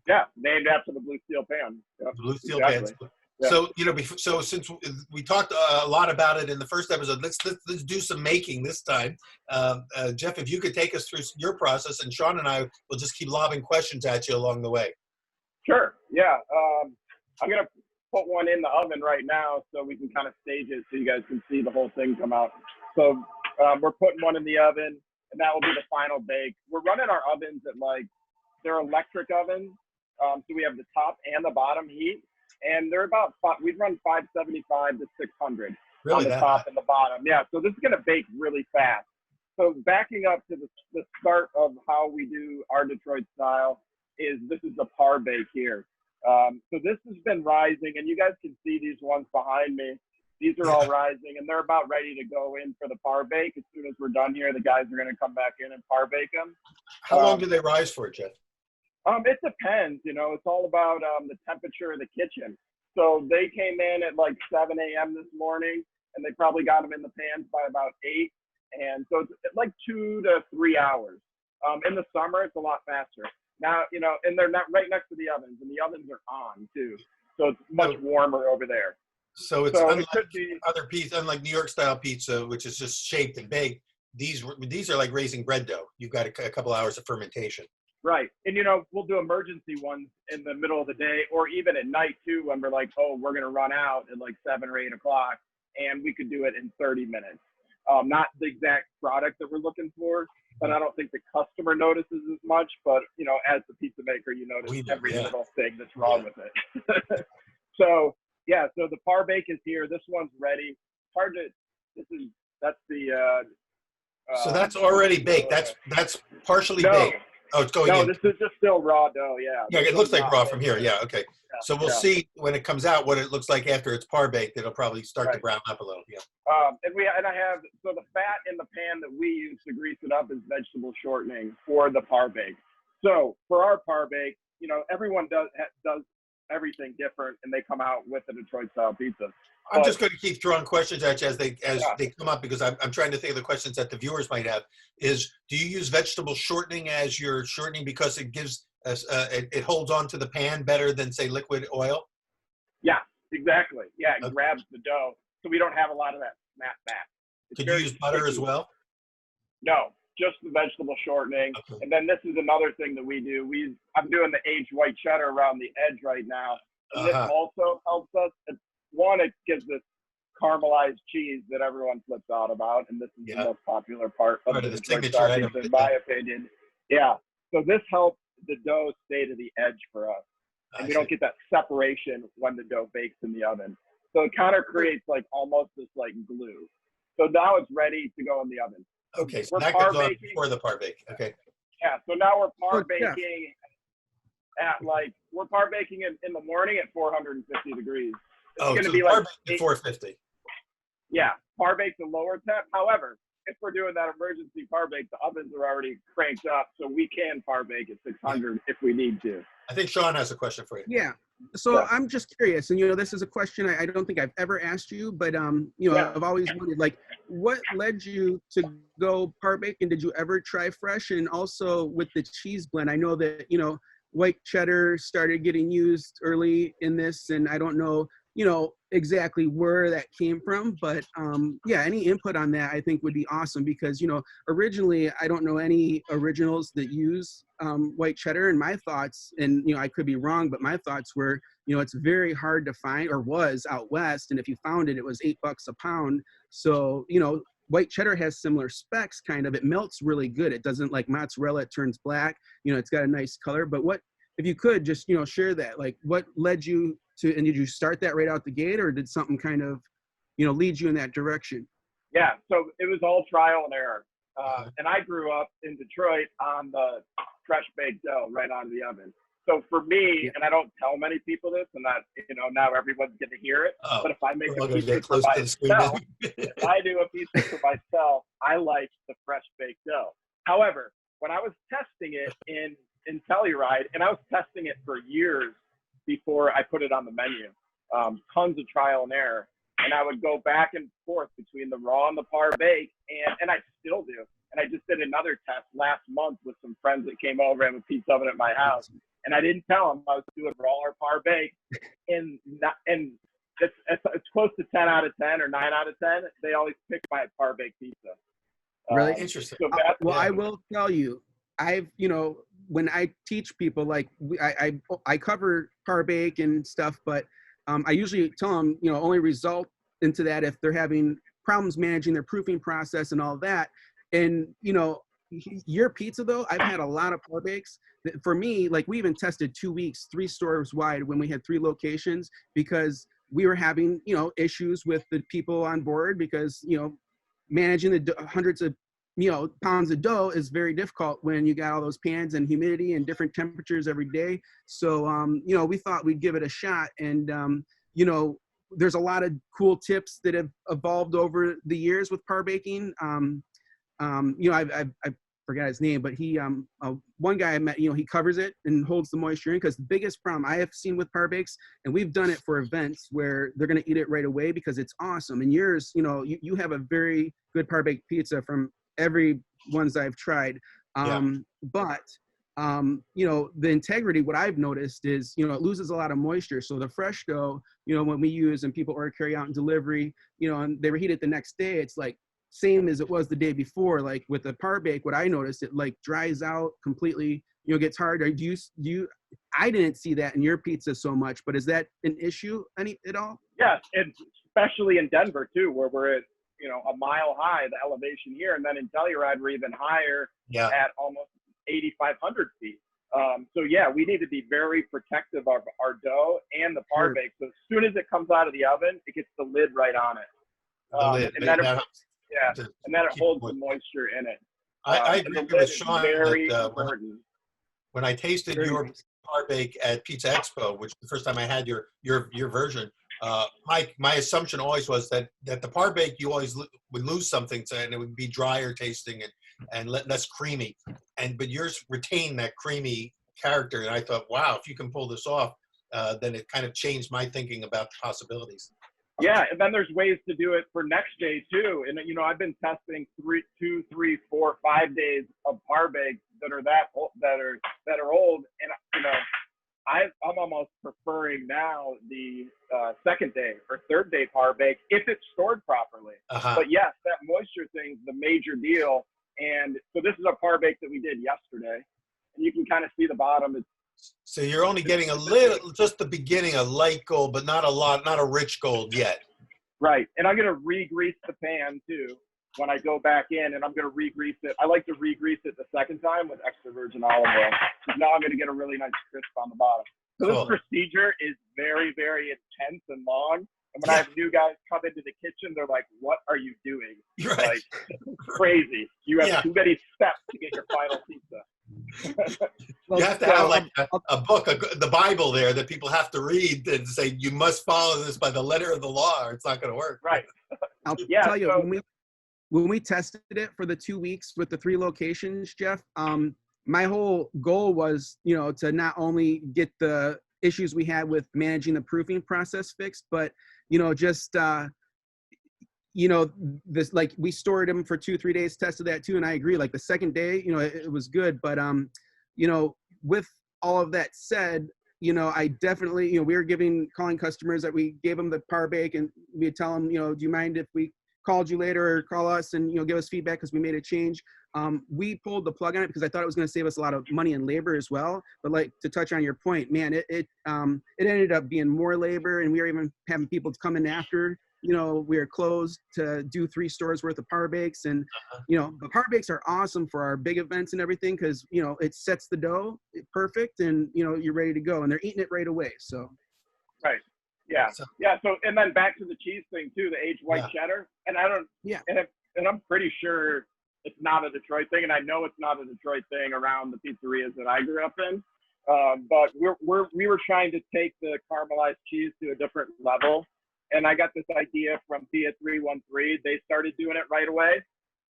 Yeah, named after the blue steel pan. Yep. Blue steel Exactly. pans. Yeah. So, you know, so since we talked a lot about it in the first episode, let's do some making this time. Jeff, if you could take us through your process, and Sean and I will just keep lobbing questions at you along the way. Sure. Yeah. I'm going to put one in the oven right now so we can kind of stage it so you guys can see the whole thing come out. So we're putting one in the oven, and that will be the final bake. We're running our ovens at they're electric ovens. So we have the top and the bottom heat. And they're about, we'd run 575 to 600 on the top and the bottom. Yeah, so this is going to bake really fast. So backing up to the start of how we do our Detroit style this is the Parbake here. So this has been rising, and you guys can see these ones behind me. These are all rising, and they're about ready to go in for the Parbake. As soon as we're done here, the guys are going to come back in and Parbake them. How long do they rise for, Jeff? It depends, you know, it's all about the temperature of the kitchen. So they came in at 7 a.m. this morning, and they probably got them in the pans by about 8. And so it's 2 to 3 hours. In the summer, it's a lot faster. Now, you know, and they're not right next to the ovens, and the ovens are on too. So it's much warmer over there. So it's unlike other pizza, unlike New York style pizza, which is just shaped and baked. These are like raising bread dough. You've got a couple hours of fermentation. Right. And, you know, we'll do emergency ones in the middle of the day or even at night, too, when we're like, oh, we're going to run out at 7 or 8 o'clock, and we could do it in 30 minutes. Not the exact product that we're looking for, but I don't think the customer notices as much. But, you know, as the pizza maker, you notice every little thing that's wrong with it. So, yeah, so the Parbake is here. This one's ready. Hard to, that's the. So that's already baked. That's partially baked. Oh, it's going in. No, this is just still raw dough, yeah. Yeah, it looks like raw from here. Yeah, okay. Yeah, so we'll see when it comes out what it looks like after it's Parbaked. It'll probably start to brown up a little. Yeah. And I have the fat in the pan that we use to grease it up is vegetable shortening for the Parbake. So for our Parbake, you know, everyone does everything different, and they come out with a Detroit style pizza. I'm just going to keep throwing questions at you as they come up, because I'm trying to think of the questions that the viewers might have. Do you use vegetable shortening as your shortening because it gives it holds on to the pan better than say liquid oil? Yeah, exactly. Yeah, it Okay. grabs the dough, so we don't have a lot of that snap back. It's Could you very use butter as sticky. well? No, just the vegetable shortening. Okay. And then this is another thing that we do. I'm doing the aged white cheddar around the edge right now. And this also helps us. One, it gives this caramelized cheese that everyone flips out about. And this is the most popular part of the Detroit signature item, Toppings, in my opinion. Yeah. So this helps the dough stay to the edge for us. And we don't get that separation when the dough bakes in the oven. So it kind of creates like almost this like glue. So now it's ready to go in the oven. Okay, so we're that goes on parbaking before the parbake. Okay. Yeah, so now we're parbaking we're parbaking in the morning at 450 degrees. It's going to be like at 450. Yeah, parbake's a lower temp. However, if we're doing that emergency parbake, the ovens are already cranked up, so we can parbake at 600 if we need to. I think Sean has a question for you. Yeah. So I'm just curious, and this is a question I don't think I've ever asked you, but I've always wondered, like, what led you to go Parbake, and did you ever try fresh? And also with the cheese blend, I know that white cheddar started getting used early in this, and I don't know exactly where that came from, but any input on that I think would be awesome, because originally I don't know any originals that use white cheddar, and my thoughts, and I could be wrong, but my thoughts were it's very hard to find, or was out west, and if you found it, it was $8 a pound. So white cheddar has similar specs, kind of. It melts really good. It doesn't like mozzarella, it turns black. It's got a nice color. But what, if you could just share that, like, what led you to, and did you start that right out the gate, or did something kind of lead you in that direction? Yeah, so it was all trial and error. And I grew up in Detroit on the fresh baked dough right out of the oven. So for me, and I don't tell many people this, and that now everyone's going to hear it. But if I make a pizza for myself, if I do a pizza for myself, I like the fresh baked dough. However, when I was testing it in Telluride, and I was testing it for years before I put it on the menu, tons of trial and error, and I would go back and forth between the raw and the Parbake, and I still do. And I just did another test last month with some friends that came over and have a pizza oven at my house. And I didn't tell them I was doing raw or Parbake, and it's close to 10 out of 10 or 9 out of 10. They always pick my Parbake pizza. Really interesting. So I will tell you, I've when I teach people, like I cover Parbake and stuff, but I usually tell them only result into that if they're having problems managing their proofing process and all that. And your pizza, though, I've had a lot of Parbakes. For me, like, we even tested 2 weeks, 3 stores wide when we had 3 locations, because we were having, issues with the people on board, because, managing the hundreds of, pounds of dough is very difficult when you got all those pans and humidity and different temperatures every day. So, we thought we'd give it a shot. And, there's a lot of cool tips that have evolved over the years with Parbaking. I forgot his name, but he, one guy I met, he covers it and holds the moisture in, because the biggest problem I have seen with Parbakes, and we've done it for events where they're going to eat it right away because it's awesome. And yours, you have a very good Parbake pizza from every ones I've tried. But the integrity, what I've noticed is, it loses a lot of moisture. So the fresh dough, when we use and people order carry out and delivery, and they reheat it the next day, it's like same as it was the day before. Like with the Parbake, what I noticed, it like dries out completely, gets harder. Do you, I didn't see that in your pizza so much, but is that an issue at all? Yes, and especially in Denver too, where we're at, a mile high, the elevation here, and then in Telluride we're even higher at almost 8,500 feet. So yeah, we need to be very protective of our dough and the Parbake. So as soon as it comes out of the oven, it gets the lid right on it. And then it holds the moisture in it. I agree with Sean that important. when I tasted your Parbake at Pizza Expo, which the first time I had your version, my assumption always was that the Parbake, you always would lose something, and it would be drier tasting and less creamy. But yours retained that creamy character, and I thought, wow, if you can pull this off, then it kind of changed my thinking about the possibilities. Yeah, and then there's ways to do it for next day too. And you know, I've been testing 2, 3, 4, 5 days of Parbaking that are that are old, and you know, I'm almost preferring now the second day or third day Parbake if it's stored properly. But yes, that moisture thing's the major deal. And so this is a Parbake that we did yesterday, and you can kind of see the bottom. So you're only getting a little, just the beginning, a light gold, but not a lot, not a rich gold yet. Right. And I'm going to re-grease the pan too when I go back in, and I'm going to re-grease it. I like to re-grease it the second time with extra virgin olive oil, because now I'm going to get a really nice crisp on the bottom. So this procedure is very, very intense and long. And when I have new guys come into the kitchen, they're like, what are you doing? Right. Like, crazy. You have too many steps to get your final pizza. You have to have like a book, the Bible there that people have to read and say, you must follow this by the letter of the law or it's not going to work. Right. I'll tell you, when we tested it for the 2 weeks with the 3 locations, Jeff, my whole goal was, you know, to not only get the issues we had with managing the proofing process fixed, but, you know, just, you know, this, like, we stored them for 2-3 days, tested that too. And I agree, like the second day, you know, it was good. But, you know, with all of that said, you know, I definitely, you know, we were calling customers that we gave them the Parbaking, and we'd tell them, you know, do you mind if we called you later or call us and, you know, give us feedback because we made a change. We pulled the plug on it because I thought it was going to save us a lot of money and labor as well. But like, to touch on your point, man, it ended up being more labor, and we were even having people come in after, you know, we were closed to do 3 stores worth of Parbakes. And, you know, the Parbakes are awesome for our big events and everything, because, you know, it sets the dough perfect and, you know, you're ready to go, and they're eating it right away. So. Right. Yeah. Yeah. So, and then back to the cheese thing too, the aged white cheddar. And I don't, and I'm pretty sure it's not a Detroit thing. And I know it's not a Detroit thing around the pizzerias that I grew up in. But we were trying to take the caramelized cheese to a different level. And I got this idea from Via 313. They started doing it right away.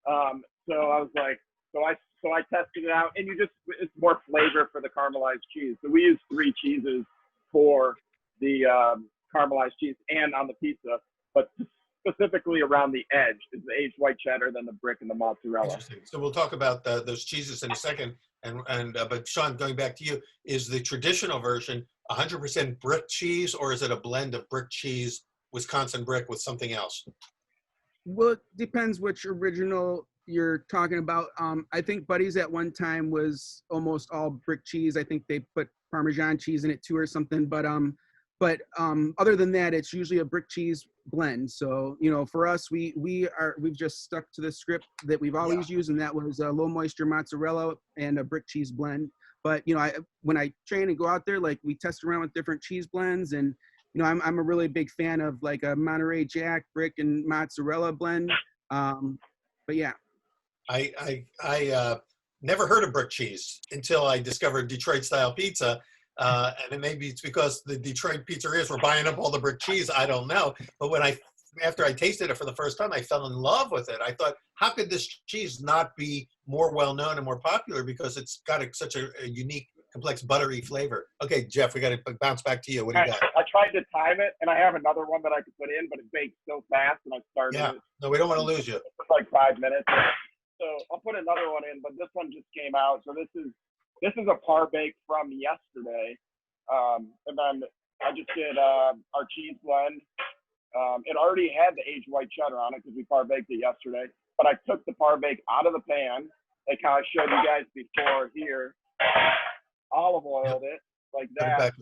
So I was like, so I tested it out, and it's more flavor for the caramelized cheese. So we use 3 cheeses for the caramelized cheese and on the pizza, but specifically around the edge is the aged white cheddar, then the brick, and the mozzarella. Interesting. So we'll talk about those cheeses in a second. But Sean, going back to you, is the traditional version 100% brick cheese, or is it a blend of brick cheese, Wisconsin brick, with something else? Well, it depends which original you're talking about. I think Buddy's at one time was almost all brick cheese. I think they put Parmesan cheese in it too or something. But other than that, it's usually a brick cheese blend. So, you know, for us, we've just stuck to the script that we've always used, and that was a low moisture mozzarella and a brick cheese blend. But, you know, when I train and go out there, like, we test around with different cheese blends, and, you know, I'm a really big fan of like a Monterey Jack brick and mozzarella blend. But yeah. I never heard of brick cheese until I discovered Detroit style pizza. And maybe it's because the Detroit pizzerias were buying up all the brick cheese. I don't know. But after I tasted it for the first time, I fell in love with it. I thought, how could this cheese not be more well-known and more popular? Because it's got such a unique, complex, buttery flavor. Okay, Jeff, we got to bounce back to you. What do you got? I tried to time it, and I have another one that I could put in, but it bakes so fast, and I started it. No, we don't want to lose you. It was like 5 minutes. So I'll put another one in, but this one just came out. So this is a Parbake from yesterday. And then I just did our cheese blend. It already had the aged white cheddar on it because we Parbaked it yesterday. But I took the Parbake out of the pan, like how I showed you guys before here. Olive oiled it like that.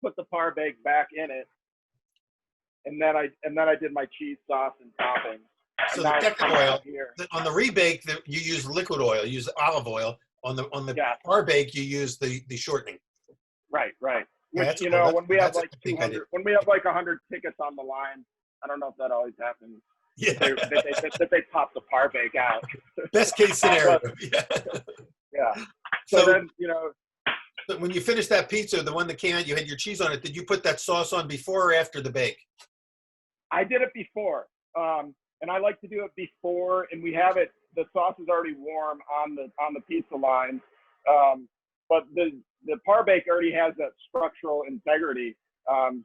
Put the Parbake back in it, and then I did my cheese sauce and toppings. So the technical oil on the rebake, you use liquid oil, you use olive oil. On the Parbake, you use the shortening. Right. Yeah, Which, you know, when we have like 100 tickets on the line, I don't know if that always happens. Yeah. They pop the Parbake out. Best case scenario. Yeah. So then, you know. When you finished that pizza, the one that came out, you had your cheese on it. Did you put that sauce on before or after the bake? I did it before. And I like to do it before, and we have it. The sauce is already warm on the pizza line, but the Parbake already has that structural integrity.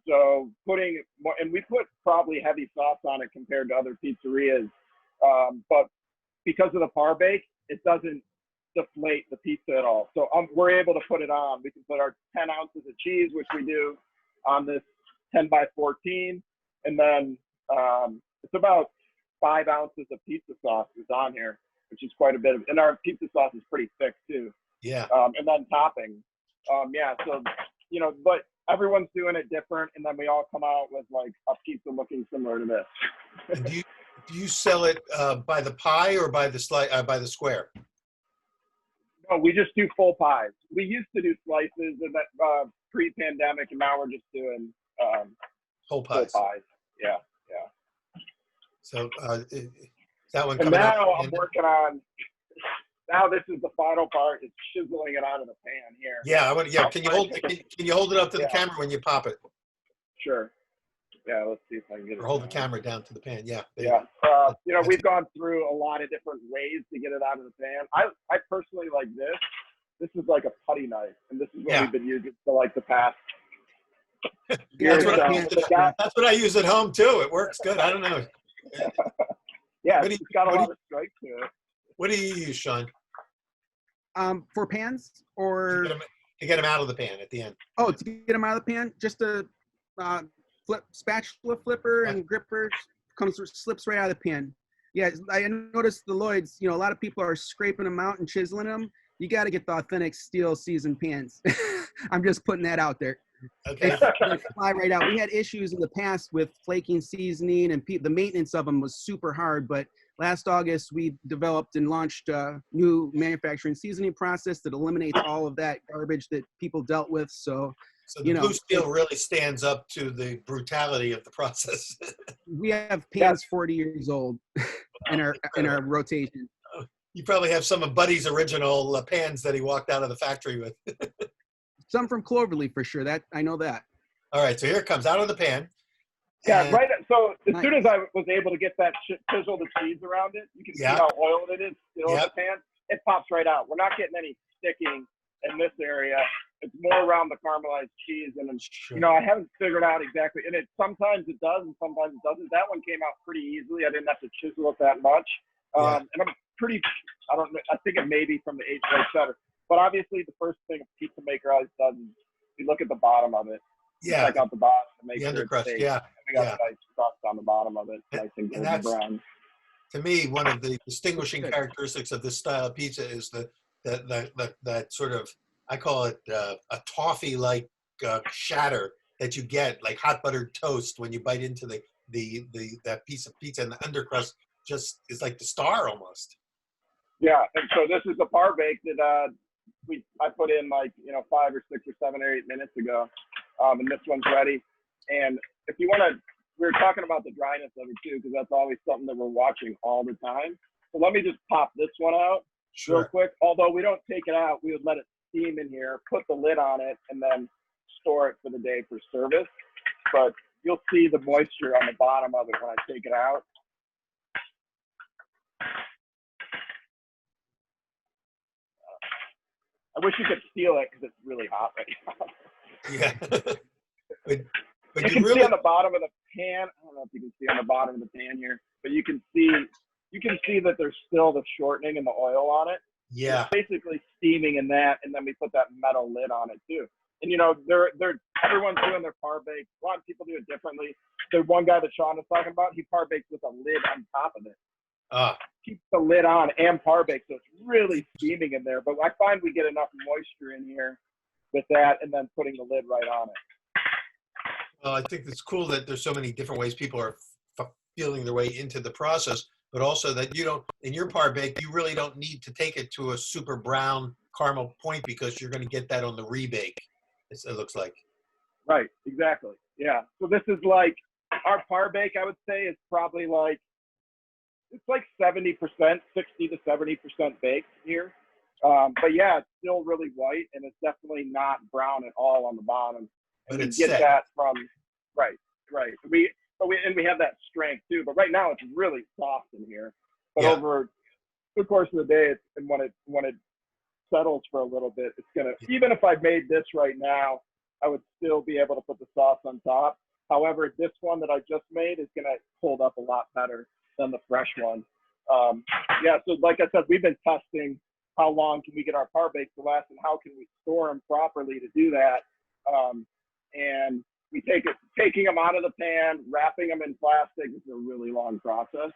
So putting more, and we put probably heavy sauce on it compared to other pizzerias, but because of the Parbake, it doesn't deflate the pizza at all. So we're able to put it on. We can put our 10 ounces of cheese, which we do on this 10 by 14, and then it's about 5 ounces of pizza sauce is on here, which is quite a bit of, and our pizza sauce is pretty thick too. Yeah. And then toppings. Yeah, so, you know, but everyone's doing it different, and then we all come out with like a pizza looking similar to this. And do you sell it by the pie or by the by the square? No, we just do full pies. We used to do slices in that pre-pandemic, and now we're just doing Whole pies. full pies. Yeah, yeah. So that one And coming now up. I'm working on. Now this is the final part. It's chiseling it out of the pan here. Yeah, Can you hold it up to the Yeah. camera when you pop it, Sure. Yeah, let's see if I can get it. or hold the down. camera down to the pan? Yeah. there you Yeah. go. You know, we've gone through a lot of different ways to get it out of the pan. I personally like this. This is like a putty knife, and this is what Yeah. we've been using for like the past That's years. what, So, that's what I use at home too. It works good. I don't know. yeah, What do it's you- got a what do lot of strength to it. What do you use, Sean, For pans to or get them out of the pan at the end? to get them out of the pan, just a spatula flipper and gripper slips right out of the pan. Yeah, I noticed the Lloyds. You know, a lot of people are scraping them out and chiseling them. You got to get the authentic steel seasoned pans. I'm just putting that out there. Okay. They fly right out. We had issues in the past with flaking seasoning, and the maintenance of them was super hard. But last August, we developed and launched a new manufacturing seasoning process that eliminates all of that garbage that people dealt with. So, So the you know, blue steel really stands up to the brutality of the process. we have pans 40 years old in our rotation. You probably have some of Buddy's original pans that he walked out of the factory with. Some from Cloverleaf for sure. That I know that. All right, so here it comes out of the pan. Yeah, And- right. So as Nice. soon as I was able to get that chisel the cheese around it, you can see Yeah. how oiled it is still in Yep. the pan. It pops right out. We're not getting any sticking in this area. It's more around the caramelized cheese, and Sure. you know, I haven't figured out exactly. And it sometimes it does, and sometimes it doesn't. That one came out pretty easily. I didn't have to chisel it that much. Yeah. And I'm pretty. I don't know. I think it may be from the HY cheddar. But obviously, the first thing a pizza maker always does is you look at the bottom of it. Yeah, Check out the bottom to make the sure under it's crust. safe. Yeah, We got yeah. nice crust on the bottom of it, And- nice and and golden that's- brown. To me, one of the distinguishing Good. characteristics of this style of pizza is that sort of, I call it a toffee-like shatter that you get, like hot buttered toast when you bite into that piece of pizza, and the undercrust just is like the star almost. Yeah, and so this is the Parbake that I put in like 5 or 6 or 7 or 8 minutes ago, and this one's ready. And if you want to, we were talking about the dryness of it too, because that's always something that we're watching all the time. So let me just pop this one out real Sure. quick. Although we don't take it out, we would let it steam in here, put the lid on it, and then store it for the day for service. But you'll see the moisture on the bottom of it when I take it out. I wish you could feel it because it's really hot right now. Yeah. but You you can really, see on the bottom of the pan. I don't know if you can see on the bottom of the pan here, but you can see that there's still the shortening and the oil on it. yeah, It's basically steaming in that, and then we put that metal lid on it too. And everyone's doing their Parbake. A lot of people do it differently. The one guy that Sean was talking about, he Parbakes with a lid on top of it. Keeps the lid on and Parbake, so it's really steaming in there. But I find we get enough moisture in here with that, and then putting the lid right on it. well, I think it's cool that there's so many different ways people are feeling their way into the process, but also that you don't, in your Parbake, you really don't need to take it to a super brown caramel point because you're going to get that on the rebake, it looks like. Right, exactly. Yeah. So this is like our Parbake, I would say, is probably like, it's like 70%, 60 to 70% baked here. But yeah, it's still really white, and it's definitely not brown at all on the bottom. But And it's you get set. that from, right. We have that strength too, but right now it's really soft in here. But Yeah. over the course of the day, and when it settles for a little bit, it's gonna, even if I made this right now, I would still be able to put the sauce on top. However, this one that I just made is going to hold up a lot better than the fresh one. Yeah, so like I said, we've been testing how long can we get our Parbaking to last and how can we store them properly to do that. And we taking them out of the pan, wrapping them in plastic is a really long process.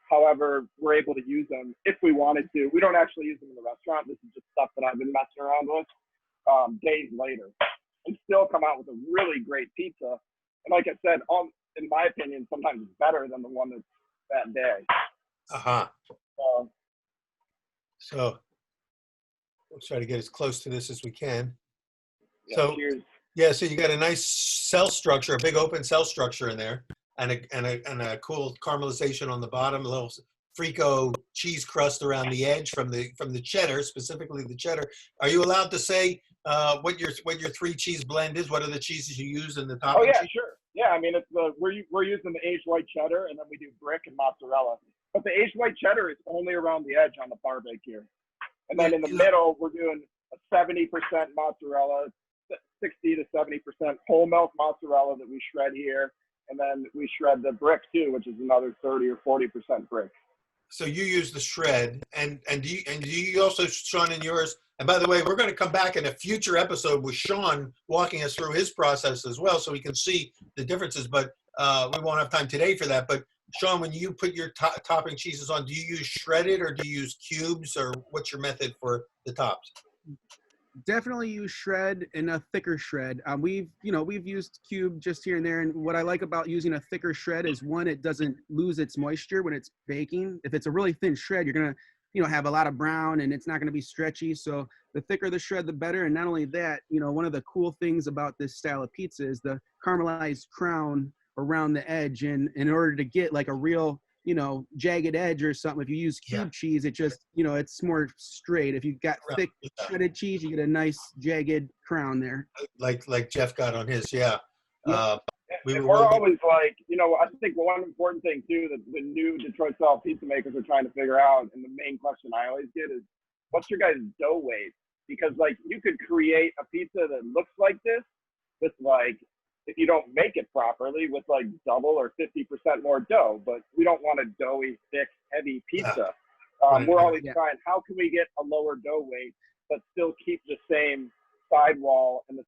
However, we're able to use them if we wanted to. We don't actually use them in the restaurant. This is just stuff that I've been messing around with days later, and still come out with a really great pizza. And like I said, in my opinion, sometimes it's better than the one that's that day. So we'll try to get as close to this as we can. Yeah, So cheers. yeah, so you got a nice cell structure, a big open cell structure in there, and a cool caramelization on the bottom, a little frico cheese crust around the edge from the cheddar, specifically the cheddar. Are you allowed to say what your 3-cheese blend is? What are the cheeses you use in the topping? Oh yeah, sure. Yeah, I mean we're using the aged white cheddar, and then we do brick and mozzarella. But the aged white cheddar is only around the edge on the Parbaking here, and then in the middle we're doing a 70% mozzarella, 60 to 70% whole milk mozzarella that we shred here, and then we shred the brick too, which is another 30 or 40% brick. So you use the shred, and do you also, Sean, in yours? And by the way, we're going to come back in a future episode with Sean walking us through his process as well, so we can see the differences. But we won't have time today for that. But Sean, when you put your topping cheeses on, do you use shredded or do you use cubes, or what's your method for the tops? Definitely use shred and a thicker shred. We've used cube just here and there. And what I like about using a thicker shred is, one, it doesn't lose its moisture when it's baking. If it's a really thin shred, you're going to, have a lot of brown and it's not going to be stretchy. So the thicker the shred, the better. And not only that, one of the cool things about this style of pizza is the caramelized crown around the edge. And in order to get like a real, jagged edge or something, if you use cube cheese, it just, it's more straight. If you've got thick shredded cheese, you get a nice jagged crown there. Like Jeff got on his, yeah. Yep. We're always like, I think one important thing too that the new Detroit style pizza makers are trying to figure out, and the main question I always get is, what's your guys' dough weight? Because like you could create a pizza that looks like this with like, if you don't make it properly, with like double or 50% more dough, but we don't want a doughy, thick, heavy pizza. We're always trying, how can we get a lower dough weight, but still keep the same sidewall and the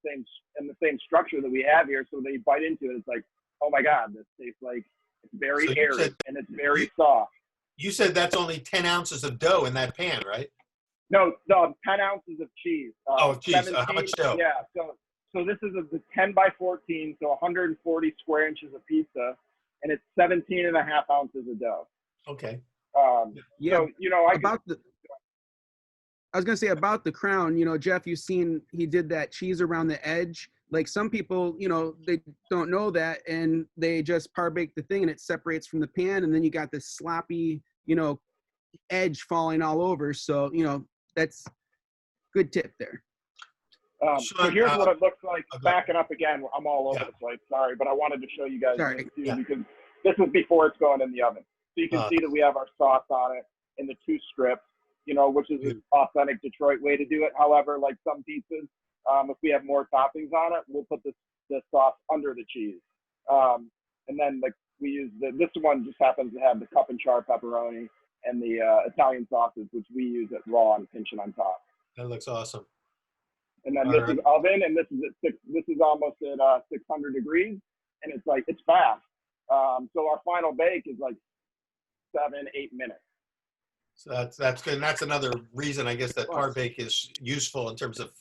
same structure that we have here, so they bite into it, it's like, oh my God, this tastes like it's very airy and it's very soft. You said that's only 10 ounces of dough in that pan, right? No, 10 ounces of cheese. Cheese. How much dough? Yeah, so this is a 10 by 14, so 140 square inches of pizza, and it's 17 and a half ounces of dough. Okay. So, I was going to say about the crown, Jeff, you've seen he did that cheese around the edge. Like some people, they don't know that, and they just Parbake the thing and it separates from the pan, and then you got this sloppy, edge falling all over. So, that's good tip there. So here's what it looks like. Backing up again, I'm all over the place. Sorry, but I wanted to show you guys this too, because this is before it's going in the oven. So you can see that we have our sauce on it in the 2 strips, which is an authentic Detroit way to do it. However, like some pizzas, if we have more toppings on it, we'll put the sauce under the cheese. And then we use this one just happens to have the cup and char pepperoni and the Italian sausage, which we use at raw and pinch it on top. That looks awesome. And then this is oven, and this is almost at 600 degrees, and it's fast. So our final bake is like 7-8 minutes. So that's good. And that's another reason, I guess, that Parbaking is useful in terms of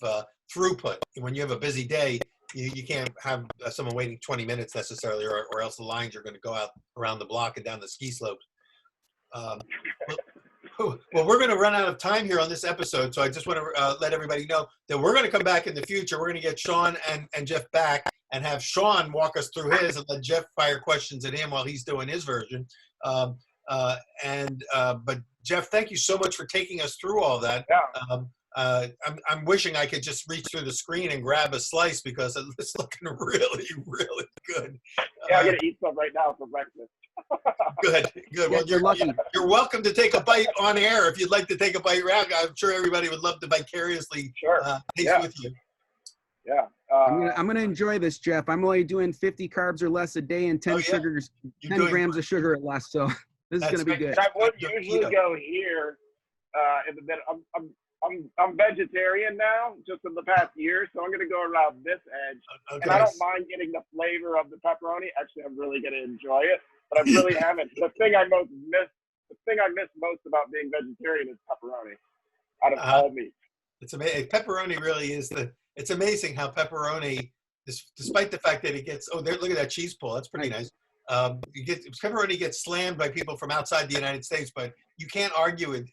throughput. When you have a busy day, you can't have someone waiting 20 minutes necessarily, or else the lines are going to go out around the block and down the ski slopes. Well, we're going to run out of time here on this episode, so I just want to let everybody know that we're going to come back in the future. We're going to get Sean and Jeff back and have Sean walk us through his, and let Jeff fire questions at him while he's doing his version. But Jeff, thank you so much for taking us through all that. Yeah. I'm wishing I could just reach through the screen and grab a slice, because it's looking really, really good. Yeah, I'm going to eat some right now for breakfast. Good. Well, you're welcome to take a bite on air if you'd like to take a bite. I'm sure everybody would love to vicariously taste with you. Yeah. I'm gonna enjoy this, Jeff. I'm only doing 50 carbs or less a day and 10 yeah. sugars, You're 10 doing grams of sugar or less. So this is That's gonna be right. good. And I would You're usually keto. go here, in the middle. I'm vegetarian now, just in the past year, so I'm gonna go around this edge. Okay. And I don't mind getting the flavor of the pepperoni. Actually, I'm really gonna enjoy it, but I really haven't. The thing I miss most about being vegetarian is pepperoni, out of all meat. It's amazing. Pepperoni really is it's amazing how pepperoni, despite the fact that it gets, look at that cheese pull. That's pretty nice. Pepperoni gets slammed by people from outside the United States, but you can't argue with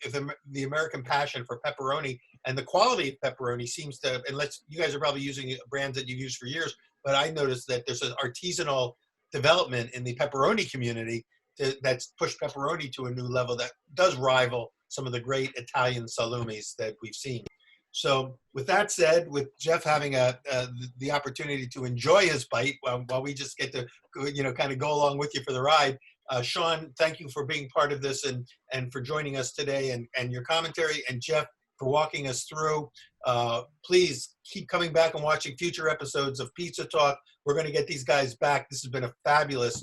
the American passion for pepperoni, and the quality of pepperoni seems to, unless you guys are probably using brands that you've used for years, but I noticed that there's an artisanal development in the pepperoni community that's pushed pepperoni to a new level that does rival some of the great Italian salumis that we've seen. So with that said, with Jeff having the opportunity to enjoy his bite while we just get to, kind of go along with you for the ride, Sean, thank you for being part of this and for joining us today and your commentary, and Jeff for walking us through. Please keep coming back and watching future episodes of Pizza Talk. We're going to get these guys back. This has been a fabulous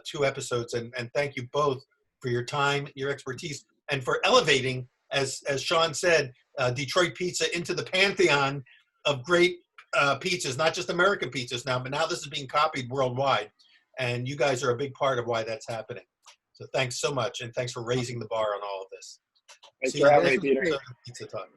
2 episodes, and thank you both for your time, your expertise, and for elevating, as Sean said, Detroit pizza into the pantheon of great pizzas, not just American pizzas now, but now this is being copied worldwide. And you guys are a big part of why that's happening. So thanks so much, and thanks for raising the bar on all of this. Thanks See for you having me, next Peter. episode of Pizza Talk.